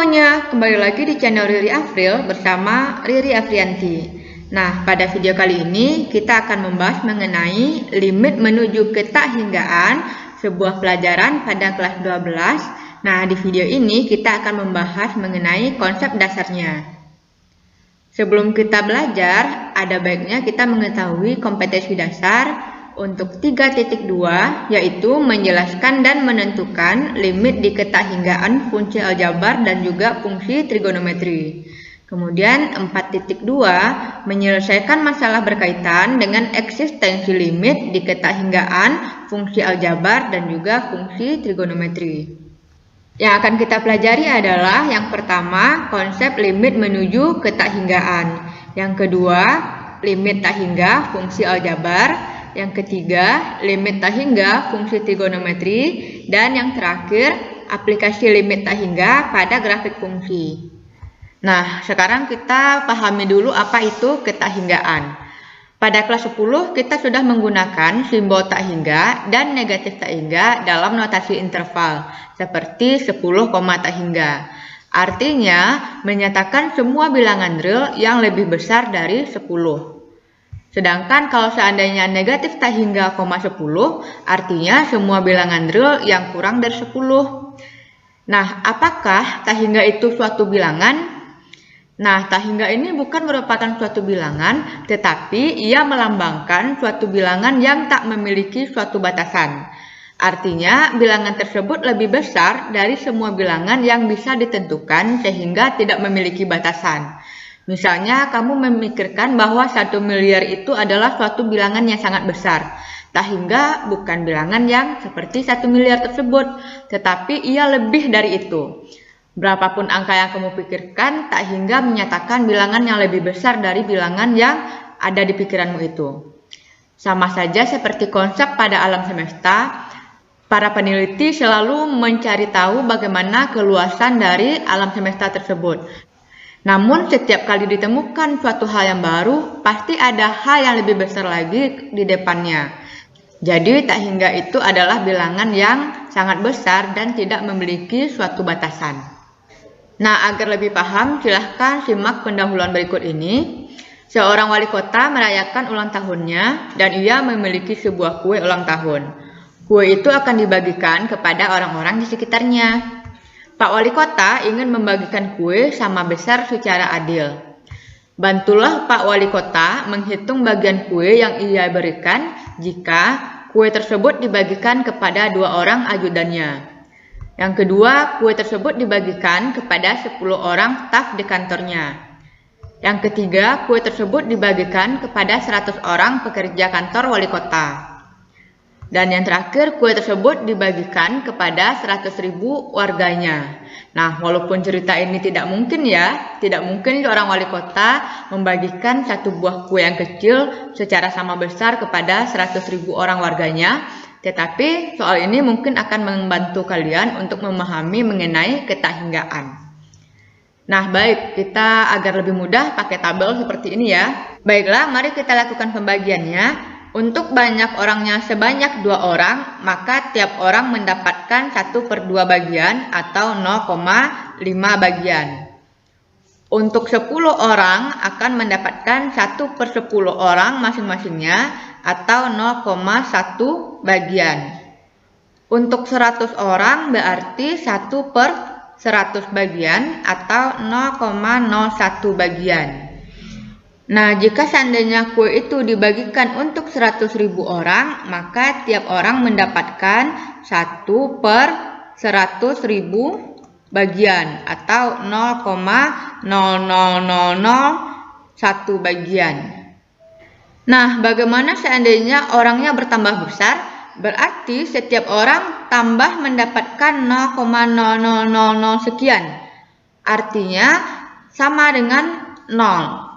semuanya, kembali lagi di channel Riri Afril bersama Riri Afrianti. Nah, pada video kali ini kita akan membahas mengenai limit menuju ke tak hinggaan sebuah pelajaran pada kelas 12. Nah, di video ini kita akan membahas mengenai konsep dasarnya. Sebelum kita belajar, ada baiknya kita mengetahui kompetensi dasar untuk 3.2, yaitu menjelaskan dan menentukan limit di ketahinggaan fungsi aljabar dan juga fungsi trigonometri. Kemudian 4.2, menyelesaikan masalah berkaitan dengan eksistensi limit di ketahinggaan fungsi aljabar dan juga fungsi trigonometri. Yang akan kita pelajari adalah yang pertama, konsep limit menuju ketahinggaan. Yang kedua, limit tak hingga fungsi aljabar. Yang ketiga, limit tak hingga fungsi trigonometri. Dan yang terakhir, aplikasi limit tak hingga pada grafik fungsi. Nah, sekarang kita pahami dulu apa itu ketahinggaan. Pada kelas 10 kita sudah menggunakan simbol tak hingga dan negatif tak hingga dalam notasi interval, seperti 10, tak hingga. Artinya, menyatakan semua bilangan real yang lebih besar dari 10. Sedangkan kalau seandainya negatif tak hingga, 10, artinya semua bilangan real yang kurang dari 10. Nah, apakah tak hingga itu suatu bilangan? Nah, tak hingga ini bukan merupakan suatu bilangan, tetapi ia melambangkan suatu bilangan yang tak memiliki suatu batasan. Artinya, bilangan tersebut lebih besar dari semua bilangan yang bisa ditentukan sehingga tidak memiliki batasan. Misalnya, kamu memikirkan bahwa 1 miliar itu adalah suatu bilangan yang sangat besar. Tak hingga bukan bilangan yang seperti 1 miliar tersebut, tetapi ia lebih dari itu. Berapapun angka yang kamu pikirkan, tak hingga menyatakan bilangan yang lebih besar dari bilangan yang ada di pikiranmu itu. Sama saja seperti konsep pada alam semesta, para peneliti selalu mencari tahu bagaimana keluasan dari alam semesta tersebut. Namun setiap kali ditemukan suatu hal yang baru, pasti ada hal yang lebih besar lagi di depannya. Jadi tak hingga itu adalah bilangan yang sangat besar dan tidak memiliki suatu batasan. Nah, agar lebih paham, silahkan simak pendahuluan berikut ini. Seorang wali kota merayakan ulang tahunnya dan ia memiliki sebuah kue ulang tahun. Kue itu akan dibagikan kepada orang-orang di sekitarnya. Pak Wali Kota ingin membagikan kue sama besar secara adil. Bantulah Pak Wali Kota menghitung bagian kue yang ia berikan jika kue tersebut dibagikan kepada 2 orang ajudannya. Yang kedua, kue tersebut dibagikan kepada 10 orang staf di kantornya. Yang ketiga, kue tersebut dibagikan kepada 100 orang pekerja kantor Wali Kota. Dan yang terakhir, kue tersebut dibagikan kepada 100.000 warganya. Nah, walaupun cerita ini tidak mungkin seorang wali kota membagikan satu buah kue yang kecil secara sama besar kepada 100.000 orang warganya. Tetapi soal ini mungkin akan membantu kalian untuk memahami mengenai ketahinggaan. Nah, baik, kita agar lebih mudah pakai tabel seperti ini ya. Baiklah, mari kita lakukan pembagiannya. Untuk banyak orangnya sebanyak 2 orang, maka tiap orang mendapatkan 1/2 bagian atau 0,5 bagian. Untuk 10 orang akan mendapatkan 1/10 orang masing-masingnya atau 0,1 bagian. Untuk 100 orang berarti 1/100 bagian atau 0,01 bagian. Nah, jika seandainya kue itu dibagikan untuk 100.000 orang, maka tiap orang mendapatkan 1/100.000 bagian atau 0,00001 bagian. Nah, bagaimana seandainya orangnya bertambah besar? Berarti setiap orang tambah mendapatkan 0,0000 sekian. Artinya sama dengan 0.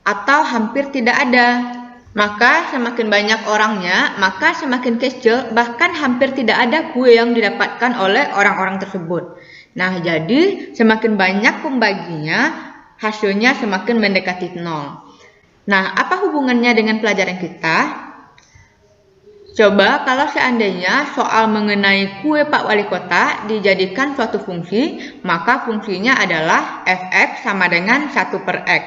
Atau hampir tidak ada. Maka semakin banyak orangnya, maka semakin kecil, bahkan hampir tidak ada kue yang didapatkan oleh orang-orang tersebut. Nah, jadi semakin banyak pembaginya, hasilnya semakin mendekati 0. Nah, apa hubungannya dengan pelajaran kita? Coba kalau seandainya soal mengenai kue Pak Wali Kota dijadikan suatu fungsi, maka fungsinya adalah fx sama dengan 1/x.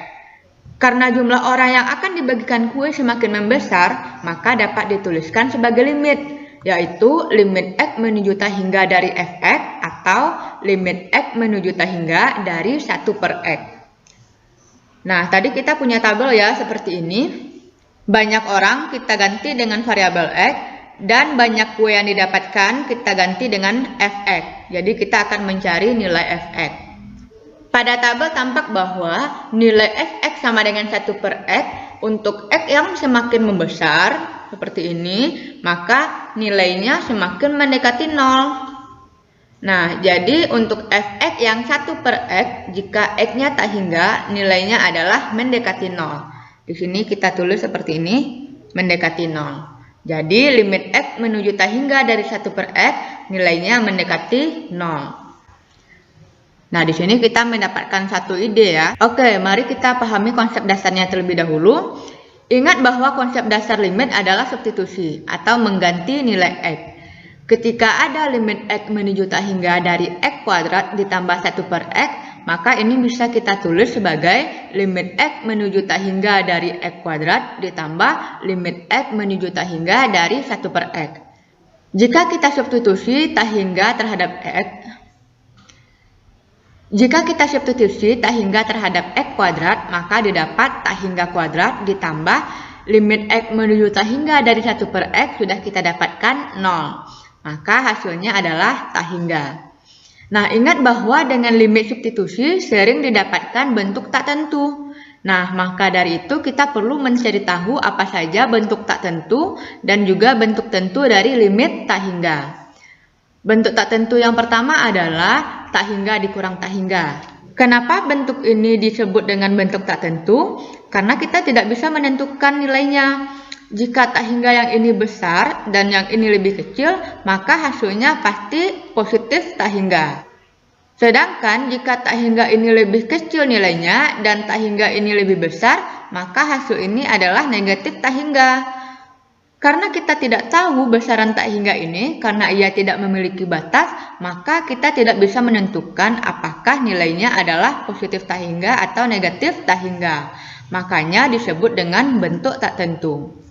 Karena jumlah orang yang akan dibagikan kue semakin membesar, maka dapat dituliskan sebagai limit, yaitu limit x menuju tak hingga dari fx atau limit x menuju tak hingga dari 1/x. Nah, tadi kita punya tabel ya seperti ini. Banyak orang kita ganti dengan variabel x, dan banyak kue yang didapatkan kita ganti dengan fx. Jadi kita akan mencari nilai fx. Pada tabel tampak bahwa nilai fx sama dengan 1/x. Untuk x yang semakin membesar, seperti ini, maka nilainya semakin mendekati 0. Nah, jadi untuk fx yang 1/x, jika x-nya tak hingga, nilainya adalah mendekati 0. Di sini kita tulis seperti ini, mendekati 0. Jadi limit x menuju tak hingga dari 1/x, nilainya mendekati 0. Nah, di sini kita mendapatkan satu ide ya. Oke, mari kita pahami konsep dasarnya terlebih dahulu. Ingat bahwa konsep dasar limit adalah substitusi atau mengganti nilai x. Ketika ada limit x menuju tak hingga dari x kuadrat ditambah 1/x, maka ini bisa kita tulis sebagai limit x menuju tak hingga dari x kuadrat ditambah limit x menuju tak hingga dari 1/x. Jika kita substitusi tak hingga terhadap x kuadrat, maka didapat tak hingga kuadrat ditambah limit x menuju tak hingga dari 1/x sudah kita dapatkan 0. Maka hasilnya adalah tak hingga. Nah, ingat bahwa dengan limit substitusi sering didapatkan bentuk tak tentu. Nah, maka dari itu kita perlu mencari tahu apa saja bentuk tak tentu dan juga bentuk tentu dari limit tak hingga. Bentuk tak tentu yang pertama adalah tak hingga dikurang tak hingga. Kenapa bentuk ini disebut dengan bentuk tak tentu? Karena kita tidak bisa menentukan nilainya. Jika tak hingga yang ini besar dan yang ini lebih kecil, maka hasilnya pasti positif tak hingga. Sedangkan jika tak hingga ini lebih kecil nilainya dan tak hingga ini lebih besar, maka hasil ini adalah negatif tak hingga. Karena kita tidak tahu besaran tak hingga ini, karena ia tidak memiliki batas, maka kita tidak bisa menentukan apakah nilainya adalah positif tak hingga atau negatif tak hingga. Makanya disebut dengan bentuk tak tentu.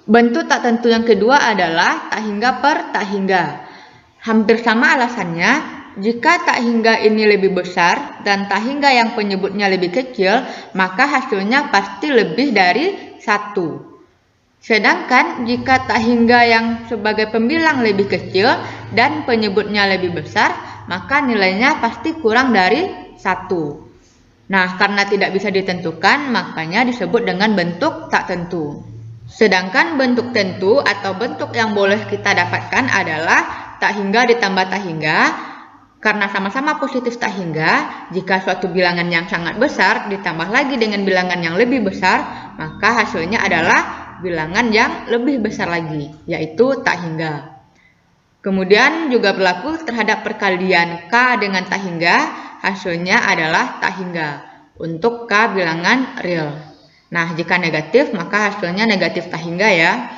Bentuk tak tentu yang kedua adalah tak hingga per tak hingga. Hampir sama alasannya, jika tak hingga ini lebih besar dan tak hingga yang penyebutnya lebih kecil, maka hasilnya pasti lebih dari 1. Sedangkan jika tak hingga yang sebagai pembilang lebih kecil dan penyebutnya lebih besar, maka nilainya pasti kurang dari 1. Nah, karena tidak bisa ditentukan, makanya disebut dengan bentuk tak tentu. Sedangkan bentuk tentu atau bentuk yang boleh kita dapatkan adalah tak hingga ditambah tak hingga. Karena sama-sama positif tak hingga, jika suatu bilangan yang sangat besar ditambah lagi dengan bilangan yang lebih besar, maka hasilnya adalah bilangan yang lebih besar lagi, yaitu tak hingga. Kemudian juga berlaku terhadap perkalian K dengan tak hingga, hasilnya adalah tak hingga untuk K bilangan real. Nah, jika negatif maka hasilnya negatif tak hingga ya.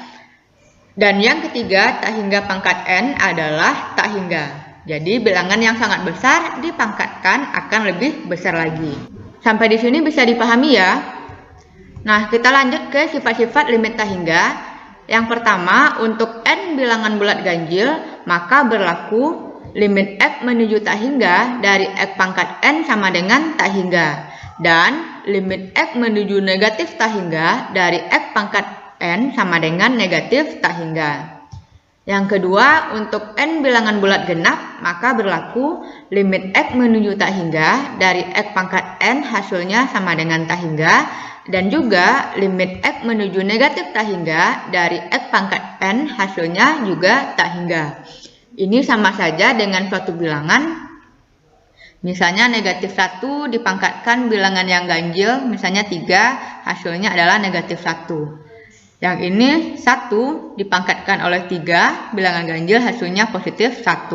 Dan yang ketiga, tak hingga pangkat N adalah tak hingga. Jadi bilangan yang sangat besar dipangkatkan akan lebih besar lagi. Sampai di sini bisa dipahami ya. Nah, kita lanjut ke sifat-sifat limit tak hingga. Yang pertama, untuk N bilangan bulat ganjil, maka berlaku limit X menuju tak hingga dari X pangkat N sama dengan tak hingga. Dan limit X menuju negatif tak hingga dari X pangkat N sama dengan negatif tak hingga. Yang kedua, untuk N bilangan bulat genap, maka berlaku limit X menuju tak hingga dari X pangkat N hasilnya sama dengan tak hingga. Dan juga limit X menuju negatif tak hingga dari X pangkat N hasilnya juga tak hingga. Ini sama saja dengan suatu bilangan. Misalnya negatif 1 dipangkatkan bilangan yang ganjil, misalnya 3, hasilnya adalah negatif 1. Yang ini 1 dipangkatkan oleh 3, bilangan ganjil hasilnya positif 1.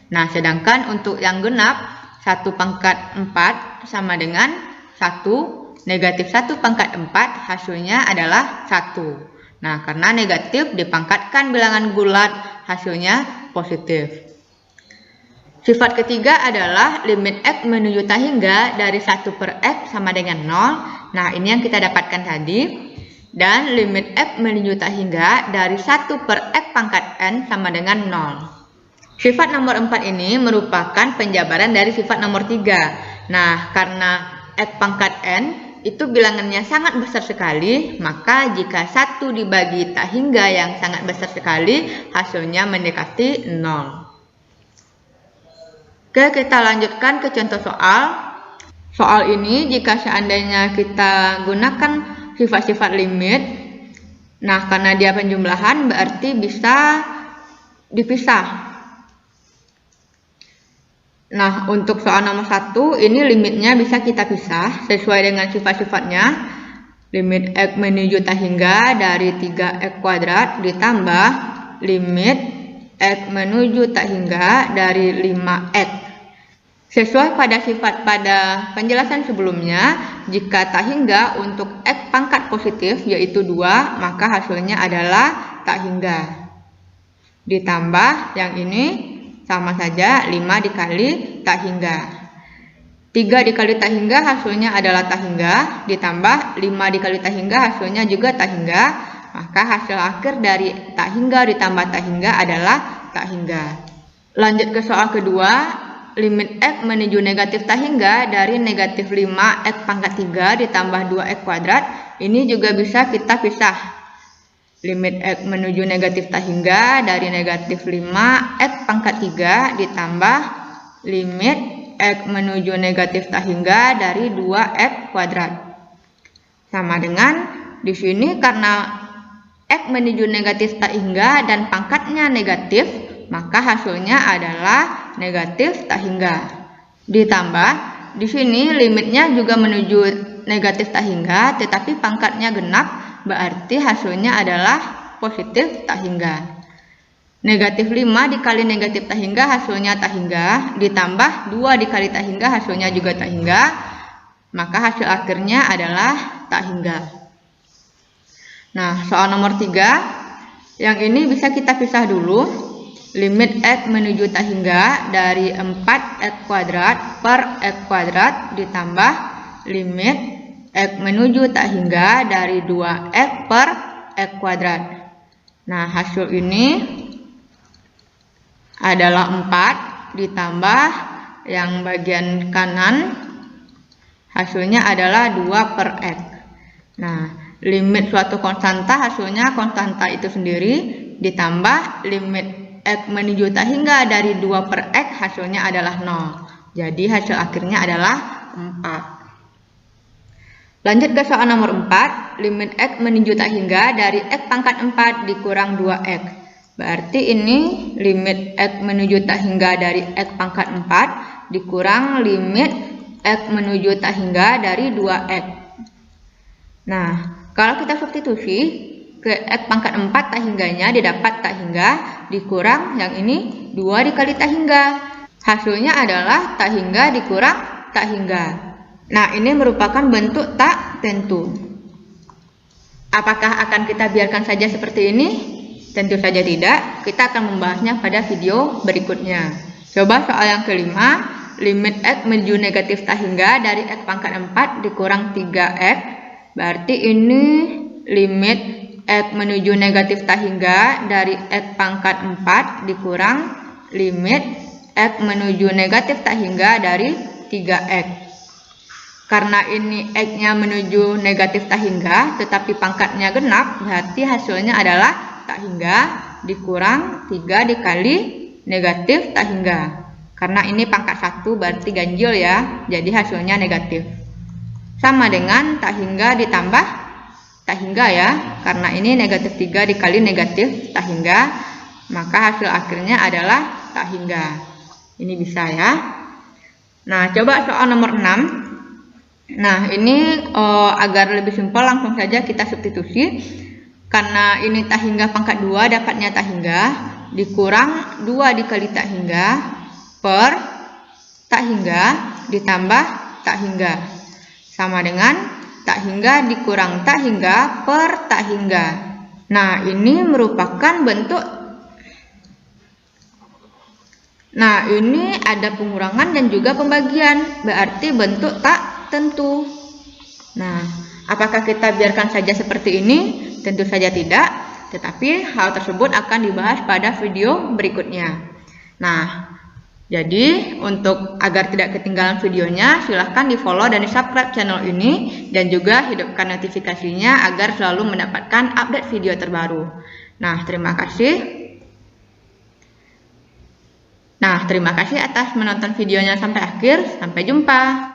Nah, sedangkan untuk yang genap, 1 pangkat 4 sama dengan 1, negatif 1 pangkat 4 hasilnya adalah 1. Nah, karena negatif dipangkatkan bilangan bulat, hasilnya positif. Sifat ketiga adalah limit X menuju tak hingga dari 1 per X sama dengan 0. Nah, ini yang kita dapatkan tadi. Dan limit X menuju tak hingga dari 1 per X pangkat N sama dengan 0. Sifat nomor 4 ini merupakan penjabaran dari sifat nomor 3. Nah, karena X pangkat N itu bilangannya sangat besar sekali, maka jika 1 dibagi tak hingga yang sangat besar sekali, hasilnya mendekati 0. Oke, kita lanjutkan ke contoh soal. Soal ini jika seandainya kita gunakan sifat-sifat limit, nah karena dia penjumlahan berarti bisa dipisah. Nah, untuk soal nomor 1 ini limitnya bisa kita pisah sesuai dengan sifat-sifatnya. Limit X menuju tak hingga dari 3X kuadrat ditambah limit X menuju tak hingga dari 5X. Sesuai pada sifat pada penjelasan sebelumnya, jika tak hingga untuk X pangkat positif yaitu 2, maka hasilnya adalah tak hingga. Ditambah yang ini sama saja 5 dikali tak hingga. 3 dikali tak hingga hasilnya adalah tak hingga, ditambah 5 dikali tak hingga hasilnya juga tak hingga, maka hasil akhir dari tak hingga ditambah tak hingga adalah tak hingga. Lanjut ke soal kedua. Limit X menuju negatif tak hingga dari negatif 5X pangkat 3 ditambah 2X kuadrat. Ini juga bisa kita pisah. Limit X menuju negatif tak hingga dari negatif 5X pangkat 3 ditambah limit X menuju negatif tak hingga dari 2X kuadrat. Sama dengan di sini karena X menuju negatif tak hingga dan pangkatnya negatif, maka hasilnya adalah negatif tak hingga. Ditambah di sini limitnya juga menuju negatif tak hingga, tetapi pangkatnya genap, berarti hasilnya adalah positif tak hingga. Negatif 5 dikali negatif tak hingga hasilnya tak hingga, ditambah 2 dikali tak hingga hasilnya juga tak hingga, maka hasil akhirnya adalah tak hingga. Nah, soal nomor 3, yang ini bisa kita pisah dulu. Limit X menuju tak hingga dari 4X kuadrat per X kuadrat ditambah limit X menuju tak hingga dari 2X per X kuadrat. Nah, hasil ini adalah 4 ditambah yang bagian kanan hasilnya adalah 2 per X. Nah, limit suatu konstanta hasilnya konstanta itu sendiri ditambah limit X menuju tak hingga dari 2 per X hasilnya adalah 0. Jadi hasil akhirnya adalah 4. Lanjut ke soal nomor 4. Limit X menuju tak hingga dari X pangkat 4 dikurang 2X. Berarti ini limit X menuju tak hingga dari X pangkat 4 dikurang limit X menuju tak hingga dari 2X. Nah, kalau kita substitusi ke X pangkat 4 tak hingganya didapat tak hingga dikurang yang ini 2 dikali tak hingga. Hasilnya adalah tak hingga dikurang tak hingga. Nah, ini merupakan bentuk tak tentu. Apakah akan kita biarkan saja seperti ini? Tentu saja tidak. Kita akan membahasnya pada video berikutnya. Coba soal yang kelima. Limit X menuju negatif tak hingga dari X pangkat 4 dikurang 3X. Berarti ini limit X menuju negatif tak hingga dari X pangkat 4 dikurang limit X menuju negatif tak hingga dari 3X. Karena ini X-nya menuju negatif tak hingga tetapi pangkatnya genap, berarti hasilnya adalah tak hingga dikurang 3 dikali negatif tak hingga. Karena ini pangkat 1 berarti ganjil ya, jadi hasilnya negatif. Sama dengan tak hingga ditambah tak hingga ya, karena ini negatif 3 dikali negatif tak hingga, maka hasil akhirnya adalah tak hingga. Ini bisa ya. Nah, coba soal nomor 6. Nah, ini agar lebih simpel langsung saja kita substitusi. Karena ini tak hingga pangkat 2 dapatnya tak hingga dikurang 2 dikali tak hingga per tak hingga ditambah tak hingga. Sama dengan tak hingga dikurang tak hingga per tak hingga. Nah, ini merupakan bentuk. Nah, ini ada pengurangan dan juga pembagian, berarti bentuk tak tentu. Nah, apakah kita biarkan saja seperti ini? Tentu saja tidak, tetapi hal tersebut akan dibahas pada video berikutnya. Nah, jadi untuk agar tidak ketinggalan videonya, silahkan di follow dan di subscribe channel ini, dan juga hidupkan notifikasinya agar selalu mendapatkan update video terbaru. Nah, terima kasih. Terima kasih atas menonton videonya sampai akhir. Sampai jumpa.